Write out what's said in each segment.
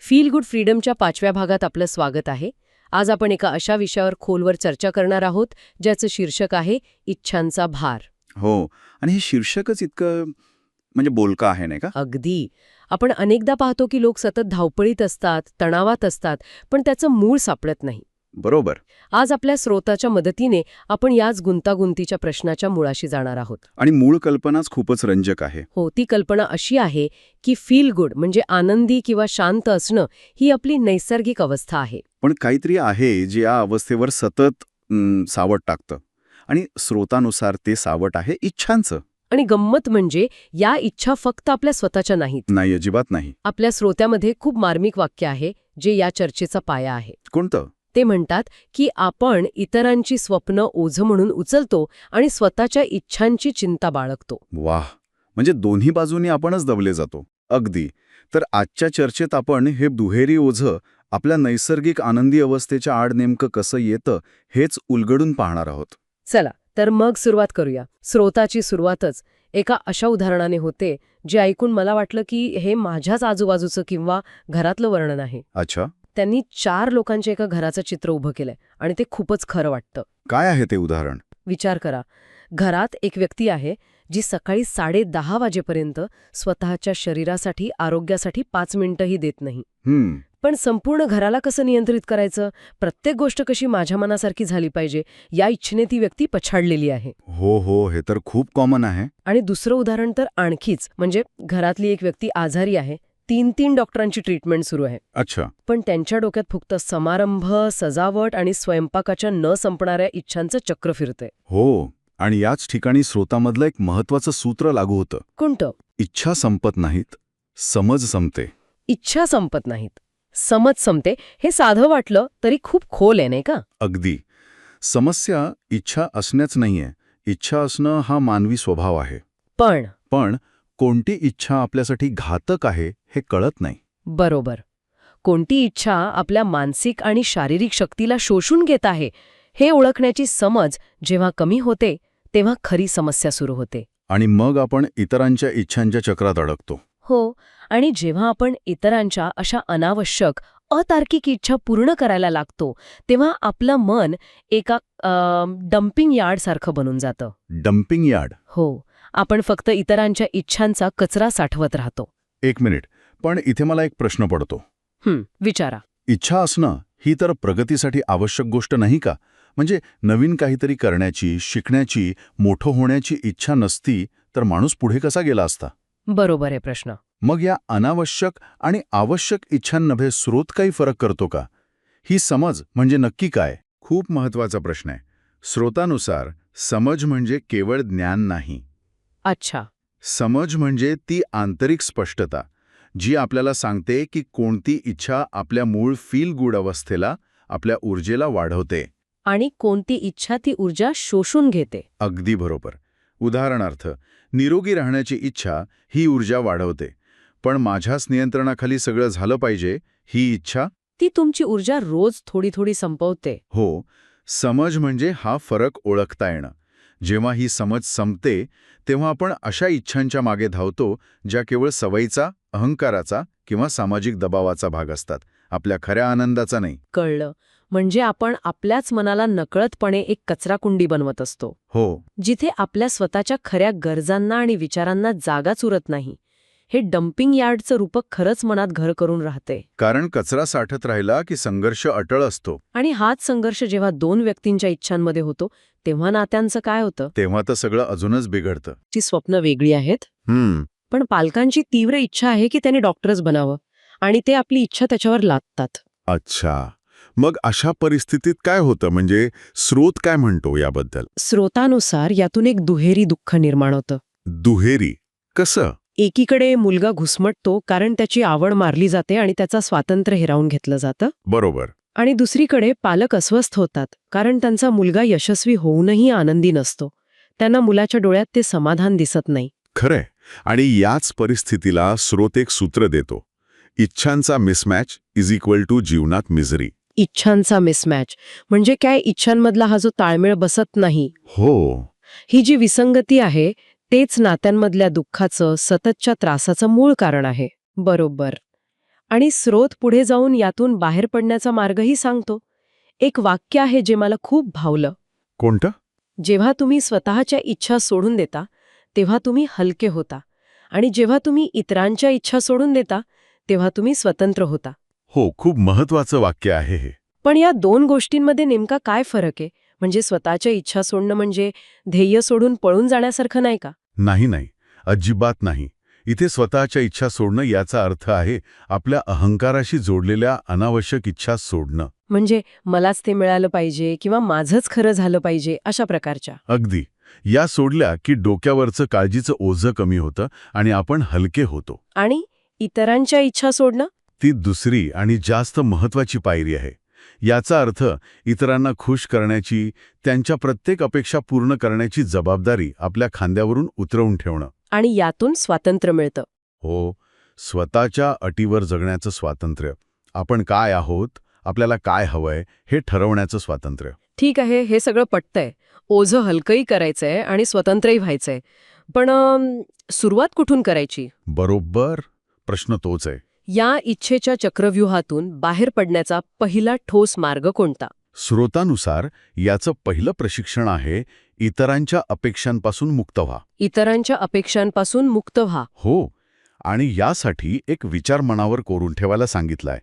Feel good फ्रीडमच्या 5व्या भागात आपलं स्वागत आहे. आज आपण एका अशा विषयावर खोलवर चर्चा करणार आहोत ज्याचं शीर्षक आहे इच्छांचा भार. हो. आणि हे शीर्षकच इतकं म्हणजे बोलकं आहे नाही का? अगदी. आपण अनेकदा पाहतो की लोक सतत धावपळीत असतात, तणावात असतात, पण त्याचं मूळ सापडत नाही. बरोबर. आज आपल्या स्रोताच्या मदतीने आपण याच गुंतागुंतीच्या प्रश्नाच्या मुळाशी जाणार आहोत. आणि मूळ कल्पनाच खूपच रंजक आहे. हो, ती कल्पना अशी आहे की फील गुड म्हणजे आनंदी किंवा शांत असणं ही आपली नैसर्गिक अवस्था आहे. पण काहीतरी आहे जे या अवस्थेवर सतत सावट टाकतं. आणि स्रोतानुसार ते सावट आहे इच्छांचं. आणि गंमत म्हणजे या इच्छा फक्त आपल्या स्वतःच्या नाहीत. नाही, अजिबात नाही. आपल्या श्रोत्यामध्ये खूप मार्मिक वाक्य आहे जे या चर्चेचा पाया आहे. कोणतं? ते म्हणतात की आपण इतरांची स्वप्न ओझं म्हणून उचलतो आणि स्वतःच्या इच्छांची चिंता बाळगतो. वाह! म्हणजे दोन्ही बाजूनी आपणच दबले जातो. अगदी. तर आजच्या चर्चेत आपण हे दुहेरी ओझं आपल्या नैसर्गिक आनंदी अवस्थेच्या आड नेमकं कसं येतं हेच उलगडून पाहणार आहोत. चला तर मग सुरुवात करूया. स्रोताची सुरुवातच एका अशा उदाहरणाने होते जे ऐकून मला वाटलं की हे माझ्याच आजूबाजूचं किंवा घरातलं वर्णन आहे. अच्छा. त्यांनी 4 लोकांच्या एका घराचं चित्र उभं केलंय आणि ते खूपच खरं वाटतं. काय आहे ते उदाहरण? विचार करा, घरात एक व्यक्ती आहे जी सकाळी 10:30 वाजेपर्यंत स्वतःच्या शरीरासाठी, आरोग्यासाठी 5 मिनिटंही देत नाही. पण संपूर्ण घराला कसं नियंत्रित करायचं, प्रत्येक गोष्ट कशी माझ्या मनासारखी झाली पाहिजे, या इच्छेने ती व्यक्ती पछाडलेली आहे. हो, हे तर खूप कॉमन आहे. आणि दुसरं उदाहरण तर आणखीच, म्हणजे घरातली एक व्यक्ती आजारी आहे, 3 डॉक्टरांची ट्रीटमेंट सुरू आहे. अच्छा. पण त्यांच्या डोक्यात फक्त समारंभ, सजावट आणि स्वयंपाकाच्या न संपणाऱ्या इच्छांचं चक्र फिरतंय. हो. आणि याच ठिकाणी स्रोतामधलं एक महत्वाचं सूत्र लागू होतं. कोणतं? इच्छा संपत नाहीत, समज संपते. इच्छा संपत नाहीत, समज संपते. हे साधं वाटलं तरी खूप खोल आहे, नाही का? अगदी. समस्या इच्छा असण्याच नाहीये. इच्छा असणं हा मानवी स्वभाव आहे. पण कोणती इच्छा आपल्यासाठी घातक आहे हे कळत नाही. बरोबर. कोणती इच्छा आपल्या मानसिक आणि शारीरिक शक्तीला शोषून घेत आहे हे ओळखण्याची समज जेव्हा कमी होते तेव्हा खरी समस्या सुरू होते. आणि मग आपण इतरांच्या इच्छांच्या चक्रात अडकतो. हो. आणि जेव्हा आपण इतरांच्या अशा अनावश्यक, अतार्किक इच्छा पूर्ण करायला लागतो तेव्हा आपलं मन एका डम्पिंग यार्डसारखं बनून जातं. Dumping yard? हो. आपण फक्त इतरांच्या इच्छांचा कचरा साठवत राहतो. 1 मिनिट. पण इथे मला एक प्रश्न पडतो. विचारा. इच्छा असणं ही तर प्रगतीसाठी आवश्यक गोष्ट नाही का? म्हणजे नवीन काहीतरी करण्याची, शिकण्याची, मोठं होण्याची इच्छा नसती तर माणूस पुढे कसा गेला असता? बरोबर आहे प्रश्न. मग या अनावश्यक आणि आवश्यक इच्छांमध्ये स्रोत काही फरक करतो का? ही समज म्हणजे नक्की काय? खूप महत्वाचा प्रश्न आहे. स्रोतानुसार समज म्हणजे केवळ ज्ञान नाही. अच्छा. समज म्हणजे ती आंतरिक स्पष्टता जी आपल्याला सांगते की कोणती इच्छा आपल्या मूळ फील गुड अवस्थेला, आपल्या ऊर्जेला वाढवते. आणि कोणती इच्छा ती ऊर्जा शोषून घेते. अगदी बरोबर. उदाहरणार्थ, निरोगी राहण्याची इच्छा ही ऊर्जा वाढवते. पण माझ्याच नियंत्रणाखाली सगळं झालं पाहिजे ही इच्छा, ती तुमची ऊर्जा रोज थोडी थोडी संपवते. हो. समज म्हणजे हा फरक ओळखता येणं. जेव्हा ही समज संपते तेव्हा आपण अशा इच्छांच्या मागे धावतो ज्या केवळ सवयीचा, अहंकाराचा किंवा सामाजिक दबावाचा भाग असतात, आपल्या खऱ्या आनंदाचा नाही. कळलं. म्हणजे आपण आपल्याच मनाला नकळतपणे एक कचराकुंडी बनवत असतो. हो. जिथे आपल्या स्वतःच्या खऱ्या गरजांना आणि विचारांना जागाच उरत नाही. हे डम्पिंग यार्डचं रूपक खरंच मनात घर करून राहते. कारण कचरा साठत राहिला की संघर्ष अटळ असतो. आणि हाच संघर्ष जेव्हा 2 व्यक्तींच्या इच्छांमध्ये होतो तेव्हा नात्यांचं काय होतं? तेव्हा तर सगळं अजूनच बिघडतं. ची स्वप्न वेगळी आहेत. पण पालकांची तीव्र इच्छा आहे की त्याने डॉक्टरच बनावं आणि ते आपली इच्छा त्याच्यावर लादतात. अच्छा. मग अशा परिस्थितीत काय होतं, म्हणजे स्रोत काय म्हणतो याबद्दल? स्रोतानुसार यातून एक दुहेरी दुःख निर्माण होतं. दुहेरी? कसं? एकीकडे मुलगा घुसमटतो कारण त्याची आवड मारली जाते आणि त्याचा स्वातंत्र्य हिरावून घेतलं जातं. बरोबर. आणि दुसरीकडे पालक अस्वस्थ होतात कारण त्यांचा मुलगा यशस्वी होऊनही आनंदी नसतो. त्यांना मुलाच्या डोळ्यात ते समाधान दिसत नाही. खरंय. आणि याच परिस्थितीला स्रोत एक सूत्र देतो. इच्छांचा मिसमॅच इज इक्वल टू जीवनात मिझरी. इच्छांचा मिसमॅच म्हणजे काय? इच्छांमधला हा जो ताळमेळ बसत नाही, हो, ही जी विसंगती आहे तेच नात्यांमधल्या दुःखाचं, सततच्या त्रासाचं मूळ कारण आहे. बरोबर. आणि स्रोत पुढे जाऊन यातून बाहेर पडण्याचा मार्गही सांगतो. एक वाक्य आहे जे मला खूप भावलं. कोणतं? जेव्हा तुम्ही स्वतःच्या इच्छा सोडून देता तेव्हा तुम्ही हलके होता, आणि जेव्हा तुम्ही इतरांच्या इच्छा सोडून देता तेव्हा तुम्ही स्वतंत्र होता. हो, खूप महत्वाचं वाक्य आहे हे. पण या दोन गोष्टींमध्ये नेमका काय फरक आहे? म्हणजे स्वतःच्या इच्छा सोडणं म्हणजे ध्येय सोडून पळून जाण्यासारखं नाही का? नाही, अजिबात नाही. इथे स्वतःच्या इच्छा सोडणं याचा अर्थ आहे आपल्या अहंकाराशी जोडलेल्या अनावश्यक इच्छा सोडणं. म्हणजे मलाच ते मिळालं पाहिजे किंवा माझंच खरं झालं पाहिजे अशा प्रकारच्या. अगदी. या सोडल्या की डोक्यावरचं काळजीचं ओझं कमी होतं आणि आपण हलके होतो. आणि इतरांच्या इच्छा सोडणं? ती दुसरी आणि जास्त महत्वाची पायरी आहे. याचा अर्थ इतरांना खुश करण्याची, त्यांच्या प्रत्येक अपेक्षा पूर्ण करण्याची जबाबदारी आपल्या खांद्यावरून उतरवून ठेवणं. आणि यातून स्वातंत्र्य मिळतं. हो, स्वतःच्या अटीवर जगण्याचं स्वातंत्र्य. आपण काय आहोत, आपल्याला काय हवंय हे ठरवण्याचं स्वातंत्र्य. ठीक आहे, हे सगळं पटतंय. ओझं हलकंही करायचंय आणि स्वतंत्रही व्हायचंय. पण सुरुवात कुठून करायची? बरोबर, प्रश्न तोच आहे. या इच्छेच्या चक्रव्यूहातून बाहेर पडण्याचा पहिला ठोस मार्ग कोणता? स्रोतानुसार याचं पहिलं प्रशिक्षण आहे इतरांच्या अपेक्षांपासून मुक्त व्हा. इतरांच्या अपेक्षांपासून मुक्त व्हा. हो, आणि यासाठी एक विचार मनावर कोरून ठेवायला सांगितलाय.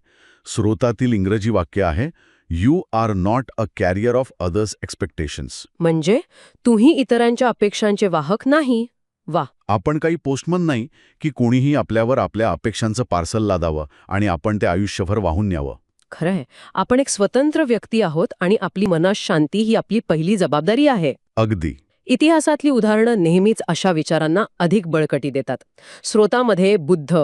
स्रोतातील इंग्रजी वाक्य आहे, you are not a carrier of others expectations. म्हणजे तुम्ही इतरांच्या अपेक्षांचे वाहक नाही. वा. आपण काही पोस्टमन नाही की कोणीही आपल्यावर आपल्या अपेक्षांचं पार्सल लादावं आणि आपण ते आयुष्यभर वाहून न्यावं. खरंय, आपण एक स्वतंत्र व्यक्ती आहोत आणि आपली मनःशांती ही आपली पहिली जबाबदारी आहे. अगदी. इतिहासातली उदाहरणं नेहमीच अशा विचारांना अधिक बळकटी देतात. स्रोतामध्ये बुद्ध,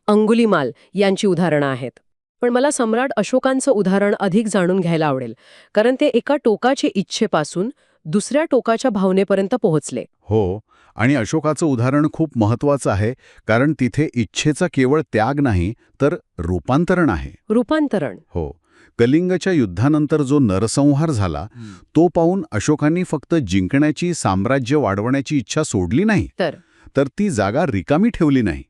अंगुलीमाल यांची उदाहरणं आहेत. पण मला सम्राट अशोकांचं उदाहरण अधिक जाणून घ्यायला आवडेल, कारण ते एका टोकाच्या इच्छेपासून दुसऱ्या टोकाच्या भावनेपर्यंत पोहोचले. हो, आणि अशोकाचं उदाहरण खूप महत्वाचं आहे, कारण तिथे इच्छेचा केवळ त्याग नाही तर रूपांतरण आहे. रूपांतरण. हो, कलिंगच्या युद्धानंतर जो नरसंहार झाला तो पाहून अशोकांनी फक्त जिंकण्याची, साम्राज्य वाढवण्याची इच्छा सोडली नाही, तर ती जागा रिकामी ठेवली नाही.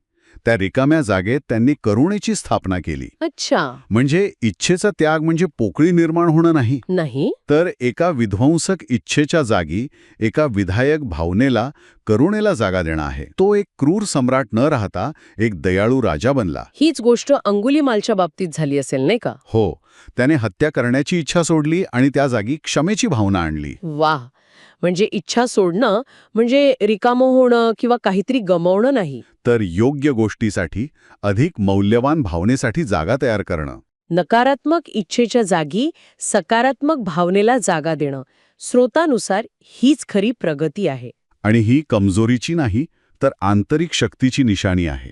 त्या रिकाम्या जागेत त्यांनी करुणेची स्थापना केली. अच्छा. म्हणजे इच्छेचा त्याग म्हणजे पोकळी निर्माण होणं नाही, तर एका विध्वंसक इच्छेच्या जागी एका विधायक भावनेला, करुणेला जागा देणं आहे. तो एक क्रूर सम्राट न राहता एक दयाळू राजा बनला. हीच गोष्ट अंगुलीमालच्या बाबतीत झाली असेल, नाही का? हो, त्याने हत्या करण्याची इच्छा सोडली आणि त्या जागी क्षमेची भावना आणली. वाह. म्हणजे इच्छा सोडणं म्हणजे रिकामं होणं किंवा काहीतरी गमावणं नाही, तर योग्य गोष्टीसाठी, अधिक मौल्यवान भावनेसाठी जागा तयार करणं. नकारात्मक इच्छेच्या जागी सकारात्मक भावनेला जागा देणं. स्रोतानुसार हीच खरी प्रगती आहे. आणि ही कमजोरीची नाही, तर आंतरिक शक्तीची निशाणी आहे.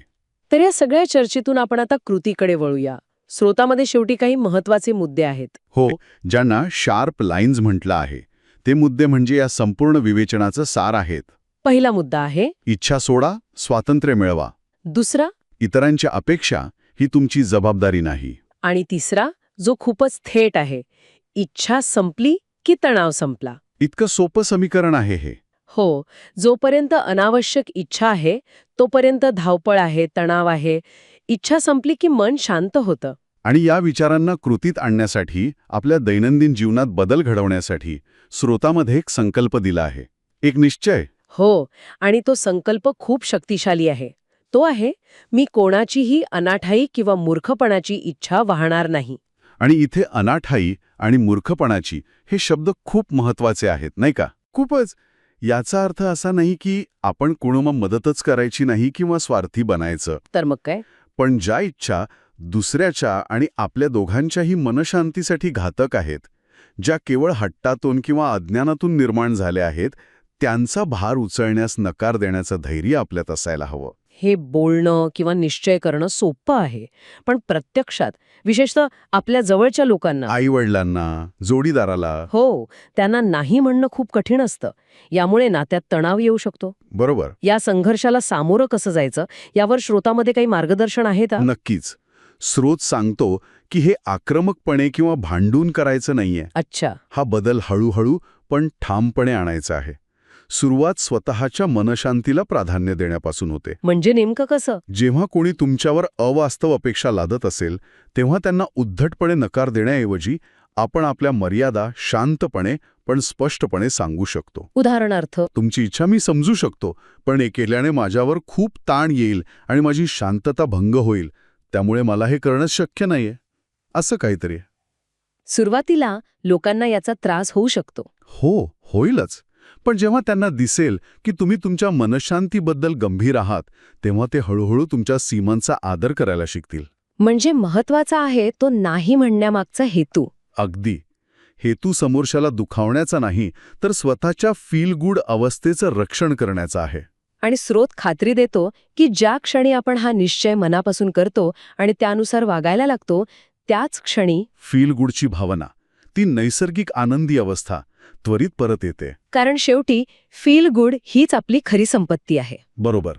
तर या सगळ्या चर्चेतून आपण आता कृतीकडे वळूया. स्रोतामध्ये शेवटी काही महत्वाचे मुद्दे आहेत. हो, ज्यांना शार्प लाईन्स म्हटलं आहे. ते मुद्दे म्हणजे या संपूर्ण विवेचनाचं सार आहेत. पहिला मुद्दा आहे, इच्छा सोडा, स्वातंत्र्य मिळवा. दुसरा, इतरांच्या अपेक्षा ही तुमची जबाबदारी नाही. आणि तिसरा, जो खूपच थेट आहे, इच्छा संपली की तणाव संपला. इतकं सोपं समीकरण आहे हे. हो, जोपर्यंत अनावश्यक इच्छा आहे तोपर्यंत धावपळ आहे, तणाव आहे. इच्छा संपली की मन शांत होतं. आणि या विचारांना कृतीत आणण्यासाठी, आपल्या दैनंदिन जीवनात बदल घडवण्यासाठी स्रोतामध्ये एक संकल्प दिला आहे, एक निश्चय. हो, आणि तो संकल्प खूप शक्तिशाली आहे. तो आहे, मी कोणाचीही अनाठाई किंवा मूर्खपणाची इच्छा वाहणार नाही. आणि इथे अनाठाई आणि मूर्खपणाची हे शब्द खूप महत्वाचे आहेत, नाही का? खूपच. याचा अर्थ असा नाही की आपण कुणाला मदतच करायची नाही किंवा स्वार्थी बनायचं. तर मग काय? पण ज्या इच्छा दुसऱ्याच्या आणि आपल्या दोघांच्याही मनशांतीसाठी घातक आहेत, ज्या केवळ हट्टातून किंवा अज्ञानातून निर्माण झाल्या आहेत, त्यांचा भार उचलण्यास नकार देण्याचं धैर्य आपल्यात असायला हवं. हे बोलणं किंवा निश्चय करणं सोपं आहे, पण प्रत्यक्षात, विशेषतः आपल्या जवळच्या लोकांना, आई-वडिलांना, जोडीदाराला, हो, त्यांना नाही म्हणणं खूप कठीण असतं. यामुळे नात्यात तणाव येऊ शकतो. बरोबर. या संघर्षाला सामोरं कसं जायचं यावर श्रोतामध्ये काही मार्गदर्शन आहे का? नक्कीच. स्रोत सांगतो की हे आक्रमकपणे किंवा भांडून करायचं नाहीये. अच्छा. हा बदल हळूहळू पण ठामपणे आणायचा आहे. सुरुवात स्वतःच्या मनशांतीला प्राधान्य देण्यापासून होते. म्हणजे नेमकं कसं? जेव्हा कोणी तुमच्यावर अवास्तव अपेक्षा लादत असेल तेव्हा त्यांना उद्धटपणे नकार देण्याऐवजी आपण आपल्या मर्यादा शांतपणे पण स्पष्टपणे सांगू शकतो. उदाहरणार्थ, तुमची इच्छा मी समजू शकतो, पण हे केल्याने माझ्यावर खूप ताण येईल आणि माझी शांतता भंग होईल, त्यामुळे मला हे करणं शक्य नाहीये, असं काहीतरी. सुरुवातीला लोकांना याचा त्रास होऊ शकतो. हो, होईलच. पण जेव्हा त्यांना दिसेल की तुम्ही तुमच्या मनशांतीबद्दल गंभीर आहात, तेव्हा ते हळूहळू तुमच्या सीमांचा आदर करायला शिकतील. म्हणजे महत्वाचा आहे तो नाही म्हणण्यामागचा हेतू. अगदी. हेतू समोरच्याला दुखावण्याचा नाही, तर स्वतःच्या फील गुड अवस्थेचं रक्षण करण्याचा आहे. आणि स्रोत खात्री देतो की ज्या क्षणी आपण हा निश्चय मनापासून करतो आणि त्यानुसार वागायला लागतो, त्याच क्षणी फील गुडची भावना, ती नैसर्गिक आनंदी अवस्था त्वरित परत येते. कारण शेवटी फील गुड हीच आपली खरी संपत्ती आहे. बरोबर.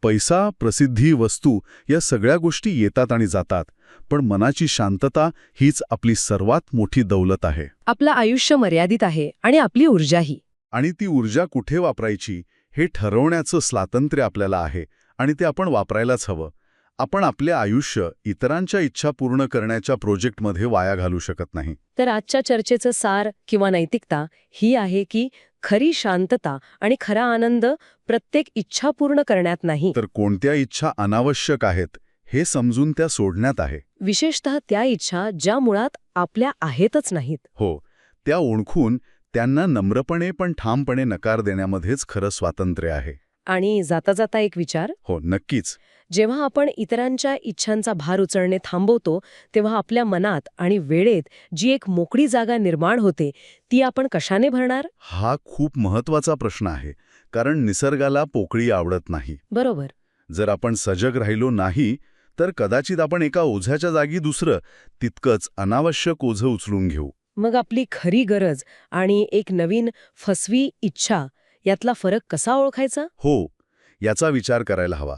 पैसा, प्रसिद्धी, वस्तू या सगळ्या गोष्टी येतात आणि जातात, पण मनाची शांतता हीच आपली सर्वात मोठी दौलत आहे. आपलं आयुष्य मर्यादित आहे आणि आपली ऊर्जाही. आणि ती ऊर्जा कुठे वापरायची हे ठरवण्याचं स्वातंत्र्य आपल्याला आहे, आणि ते आपण वापरायलाच हवं. आपण आपले आयुष्य इतरांच्या इच्छा पूर्ण करण्याच्या प्रोजेक्टमध्ये वाया घालू शकत नाही. तर आजच्या चर्चेचं सार किंवा नैतिकता ही आहे की खरी शांतता आणि खरा आनंद प्रत्येक इच्छा पूर्ण करण्यात नाही, तर कोणत्या इच्छा अनावश्यक आहेत हे समजून त्या सोडण्यात आहे. विशेषतः त्या इच्छा ज्या मुळात आपल्या आहेतच नाहीत. हो, त्या ओळखून त्यांना नम्रपणे पण ठामपणे नकार देण्यामध्येच खरं स्वातंत्र्य आहे. आणि जाता जाता एक विचार, हो, नक्कीच. जेव्हा आपण इतरांच्या इच्छांचा भार उचलणे थांबवतो तेव्हा आपल्या मनात आणि वेळेत जी एक मोकळी जागा निर्माण होते ती आपण कशाने भरणार? हा खूप महत्वाचा प्रश्न आहे, कारण निसर्गाला पोकळी आवडत नाही. बरोबर. जर आपण सजग राहिलो नाही तर कदाचित आपण एका ओझ्याच्या जागी दुसरं तितकंच अनावश्यक ओझं उचलून घेऊ. मग आपली खरी गरज आणि एक नवीन फसवी इच्छा यातला फरक कसा ओळखायचा? हो, याचा विचार करायला हवा.